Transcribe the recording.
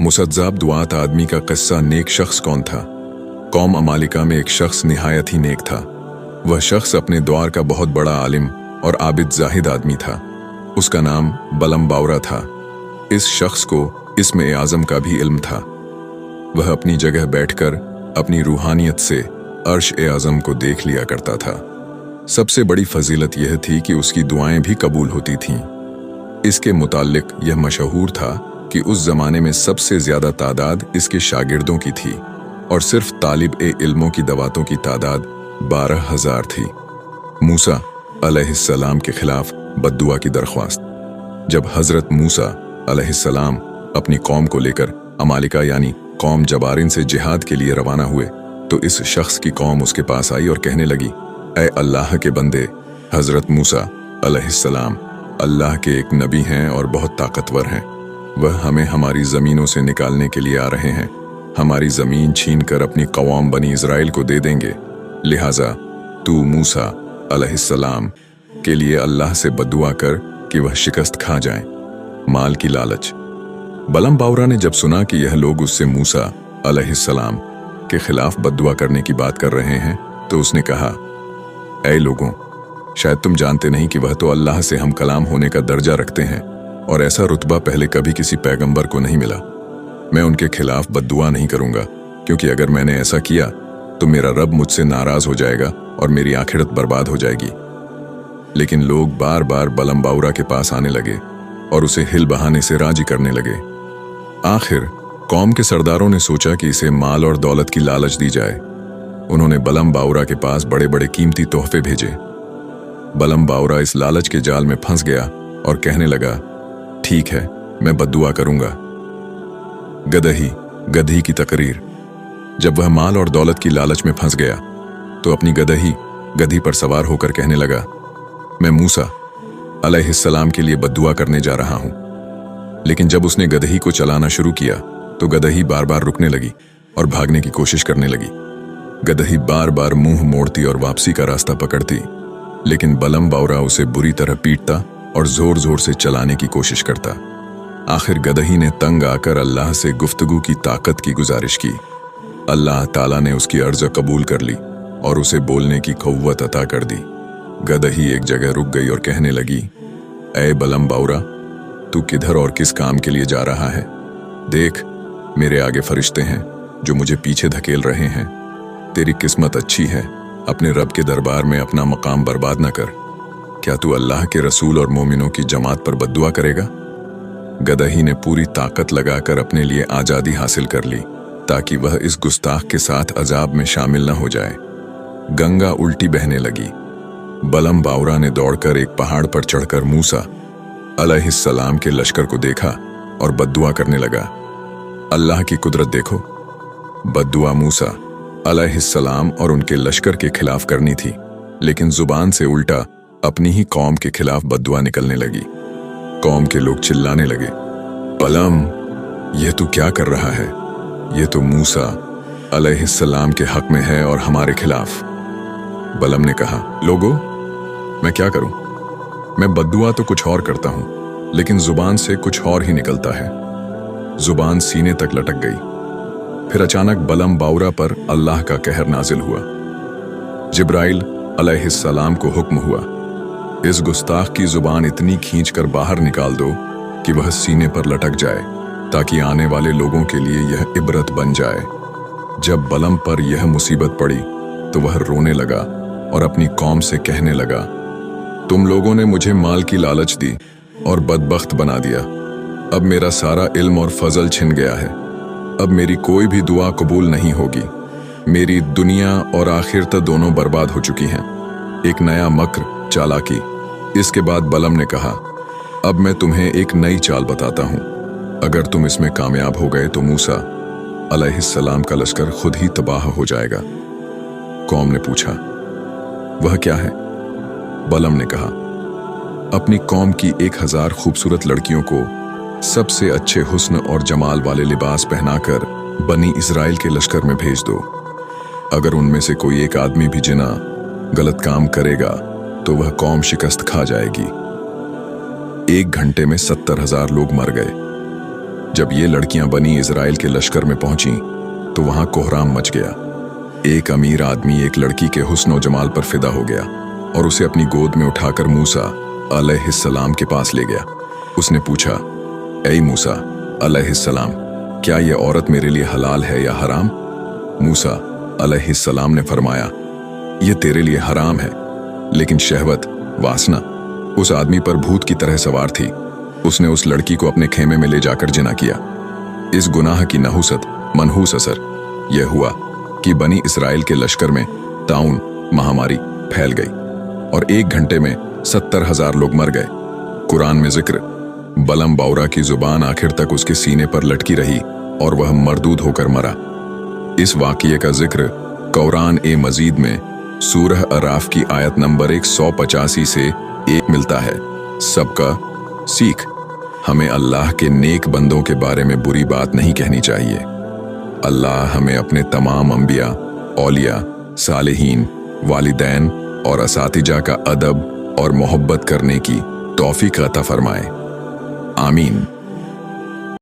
मुसद्दाब दुआत आदमी का किस्सा। नेक शख्स कौन था? कौम अमालिका में एक शख्स निहायत ही नेक था। वह शख्स अपने द्वार का बहुत बड़ा आलिम और आबिद जाहिद आदमी था। उसका नाम बलम बावरा था। इस शख्स को इस्म आज़म का भी इल्म था। वह अपनी जगह बैठकर अपनी रूहानियत से अर्श आज़म को देख लिया करता था। सबसे बड़ी फजीलत यह थी कि उसकी दुआएं भी कबूल होती थीं। इसके मुताल्लिक यह मशहूर था कि उस जमाने में सबसे ज्यादा तादाद इसके शागिर्दों की थी और सिर्फ तालिब इल्मों की दवातों की तादाद 12,000 थी। मूसा अलैहिस्सलाम के खिलाफ बद्दुआ की दरख्वास्त। जब हजरत मूसा अलैहिस्सलाम अपनी कौम को लेकर अमालिका यानी कौम जबारिन से जिहाद के लिए रवाना हुए तो इस शख्स की कौम उसके पास आई और कहने लगी, ऐ अल्लाह के बंदे, हजरत मूसा अलैहिस्सलाम अल्लाह के एक नबी हैं और बहुत ताकतवर हैं। वह हमें हमारी ज़मीनों से निकालने के लिए आ रहे हैं। हमारी ज़मीन छीन कर अपनी कौम बनी इज़राइल को दे देंगे। लिहाजा तू मूसा अलैहिस्सलाम के लिए अल्लाह से बद्दुआ कर कि वह शिकस्त खा जाएं। माल की लालच। बलम बावरा ने जब सुना कि यह लोग उससे मूसा अलैहिस्सलाम के खिलाफ बद्दुआ करने की बात कर रहे हैं तो उसने कहा, ऐ लोगों, शायद तुम जानते नहीं कि वह तो अल्लाह से हम कलाम होने का दर्जा रखते हैं और ऐसा रुतबा पहले कभी किसी पैगंबर को नहीं मिला। मैं उनके खिलाफ बद्दुआ नहीं करूंगा, क्योंकि अगर मैंने ऐसा किया तो मेरा रब मुझसे नाराज हो जाएगा और मेरी आखिरत बर्बाद हो जाएगी। लेकिन लोग बार बार बलम बावरा के पास आने लगे और उसे हिल बहाने से राजी करने लगे। आखिर कौम के सरदारों ने सोचा कि इसे माल और दौलत की लालच दी जाए। उन्होंने बलम बावरा के पास बड़े बड़े कीमती तोहफे भेजे। बलम बावरा इस लालच के जाल में फंस गया और कहने लगा, ठीक है, मैं बद्दुआ करूंगा। गदही की तकरीर। जब वह माल और दौलत की लालच में फंस गया तो अपनी गदही पर सवार होकर कहने लगा, मैं मूसा अलैहिस्सलाम के लिए बद्दुआ करने जा रहा हूं। लेकिन जब उसने गदही को चलाना शुरू किया तो गदही बार बार रुकने लगी और भागने की कोशिश करने लगी। गदही बार बार मुंह मोड़ती और वापसी का रास्ता पकड़ती, लेकिन बलम बावरा उसे बुरी तरह पीटता और जोर जोर से चलाने की कोशिश करता। आखिर गदही ने तंग आकर अल्लाह से गुफ्तगू की ताकत की गुजारिश की। अल्लाह ताला ने उसकी अर्ज कबूल कर ली और उसे बोलने की क़ुव्वत अता कर दी। गदही एक जगह रुक गई और कहने लगी, ऐ बलम बावरा, तू किधर और किस काम के लिए जा रहा है? देख, मेरे आगे फरिश्ते हैं जो मुझे पीछे धकेल रहे हैं। तेरी किस्मत अच्छी है, अपने रब के दरबार में अपना मकाम बर्बाद न कर। क्या तू अल्लाह के रसूल और मोमिनों की जमात पर बद्दुआ करेगा? गदही ने पूरी ताकत लगाकर अपने लिए आज़ादी हासिल कर ली ताकि वह इस गुस्ताख के साथ अजाब में शामिल न हो जाए। गंगा उल्टी बहने लगी। बलम बावरा ने दौड़कर एक पहाड़ पर चढ़कर मूसा अलैहिस्सलाम के लश्कर को देखा और बद्दुआ करने लगा। अल्लाह की कुदरत देखो। बद्दुआ मूसा अलैहिस्सलाम और उनके लश्कर के खिलाफ करनी थी, लेकिन जुबान से उल्टा अपनी ही कौम के खिलाफ बद्दुआ निकलने लगी। कौम के लोग चिल्लाने लगे, बलम, यह तू क्या कर रहा है? यह तो मूसा अलैहिस्सलाम के हक में है और हमारे खिलाफ। बलम ने कहा, लोगों, मैं क्या करूं? मैं बद्दुआ तो कुछ और करता हूं, लेकिन जुबान से कुछ और ही निकलता है। जुबान सीने तक लटक गई। फिर अचानक बलम बावरा पर अल्लाह का कहर नाजिल हुआ। जिब्राइल अलैहिस्सलाम को हुक्म हुआ, इस गुस्ताख की जुबान इतनी खींचकर बाहर निकाल दो कि वह सीने पर लटक जाए, ताकि आने वाले लोगों के लिए यह इबरत बन जाए। जब बलम पर यह मुसीबत पड़ी तो वह रोने लगा और अपनी कौम से कहने लगा, तुम लोगों ने मुझे माल की लालच दी और बदबख्त बना दिया। अब मेरा सारा इल्म और फजल छिन गया है। अब मेरी कोई भी दुआ कबूल नहीं होगी। मेरी दुनिया और आखिरत दोनों बर्बाद हो चुकी हैं। एक नया मक्र, चालाकी। इसके बाद बलम ने कहा, अब मैं तुम्हें एक नई चाल बताता हूं। अगर तुम इसमें कामयाब हो गए तो मूसा अलैहिस्सलाम का लश्कर खुद ही तबाह हो जाएगा। कौम ने पूछा, वह क्या है? बलम ने कहा, अपनी कौम की 1000 खूबसूरत लड़कियों को सबसे अच्छे हुस्न और जमाल वाले लिबास पहनाकर बनी इज़राइल के लश्कर में भेज दो। अगर उनमें से कोई एक आदमी भी जिना गलत काम करेगा तो वह कौम शिकस्त खा जाएगी। 1 घंटे में 70,000 लोग मर गए। जब ये लड़कियां बनी इजराइल के लश्कर में पहुंची तो वहां कोहराम मच गया। एक अमीर आदमी एक लड़की के हुस्न और जमाल पर फिदा हो गया और उसे अपनी गोद में उठाकर मूसा अलैहिस्सलाम के पास ले गया। उसने पूछा, ऐ मूसा अलैहिस्सलाम, क्या यह औरत मेरे लिए हलाल है या हराम? मूसा अलैहिस्सलाम ने फरमाया, यह तेरे लिए हराम है, लेकिन शहवत, वासना उस आदमी पर भूत की तरह सवार थी। उसने उस लड़की को अपने खेमे में ले जाकर जिना किया। इस गुनाह की नहुसत मनहूस असर यह हुआ कि बनी इसराइल के लश्कर में ताउन महामारी फैल गई और 1 घंटे में 70,000 लोग मर गए। कुरान में जिक्र, बलम बाउरा की जुबान आखिर तक उसके सीने पर लटकी रही और वह मरदूद होकर मरा। इस वाक़ये का जिक्र कुरान ए मजीद में सूरह अराफ की आयत नंबर 185 से 1 मिलता है। सबका सीख, हमें अल्लाह के नेक बंदों के बारे में बुरी बात नहीं कहनी चाहिए। अल्लाह हमें अपने तमाम अंबिया, औलिया, सालिहीन, वालिदैन और असातिजा का अदब और मोहब्बत करने की तौफीक अता फरमाए। आमीन।